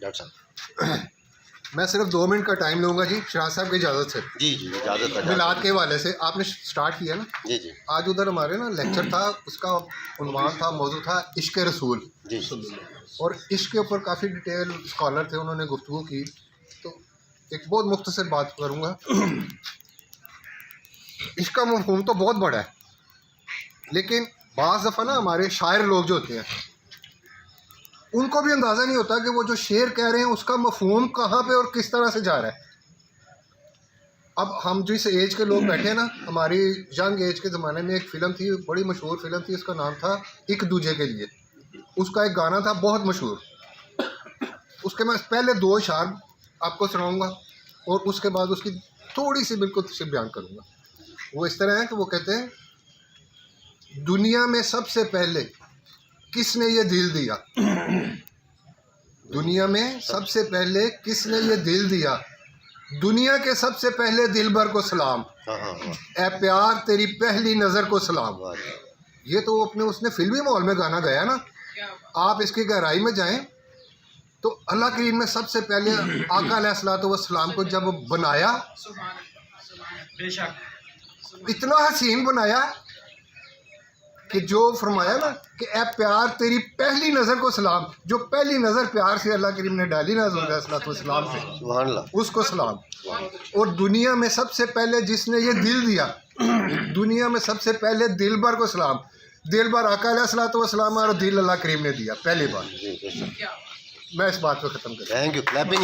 Doctor साहब। मैं सिर्फ 2 मिनट का टाइम लूँगा जी, शहजाद साहब की इजाज़त से। जी जी, इजाज़त है। मिलाद के हवाले से आपने स्टार्ट किया ना। जी जी आज उधर हमारे ना लेक्चर था, उसका उन्वान था, मौजू था इश्क रसूल। जी और इश्क के ऊपर काफ़ी डिटेल स्कॉलर थे, उन्होंने गुफ्तगू की। तो एक बहुत मुख्तसर बात करूँगा। इसका मफ़हूम तो बहुत बड़ा है, लेकिन बाज़ दफ़ा ना हमारे शायर लोग जो होते हैं उनको भी अंदाज़ा नहीं होता कि वो जो शेर कह रहे हैं उसका मफ़हूम कहाँ पे और किस तरह से जा रहा है। अब हम जिस एज के लोग बैठे हैं ना, हमारी यंग एज के ज़माने में एक फ़िल्म थी, बड़ी मशहूर फ़िल्म थी, उसका नाम था एक दूजे के लिए। उसका एक गाना था बहुत मशहूर, उसके मैं पहले 2 इशार आपको सुनाऊंगा और उसके बाद उसकी थोड़ी सी बिल्कुल तफसील बयान करूँगा। वो इस तरह है कि वो कहते हैं, दुनिया में सबसे पहले किसने ये दिल दिया, दुनिया में सबसे पहले किसने ये दिल दिया, दुनिया के सबसे पहले दिलबर को सलाम, ए प्यार तेरी पहली नज़र को सलाम। ये तो अपने उसने फिल्मी माहौल में गाना गाया ना। आप इसकी गहराई में जाएं तो अल्लाह करीम ने सबसे पहले आका अलैहिस्सलाम को जब बनाया, इतना हसीन बनाया कि जो फरमाया ना कि ए प्यार तेरी पहली नज़र को सलाम, जो पहली नज़र प्यार से अल्लाह करीम ने डाली ना अलैहिस्सलाम पे, उसको सलाम। और दुनिया में सबसे पहले जिसने ये दिल दिया, दुनिया में सबसे पहले दिलबर को सलाम। दिलबर आका अलैहिस्सलाम और दिल अल्लाह करीम ने दिया पहली बार। मैं इस बात को ख़त्म कर थैंक यू। क्लैपिंग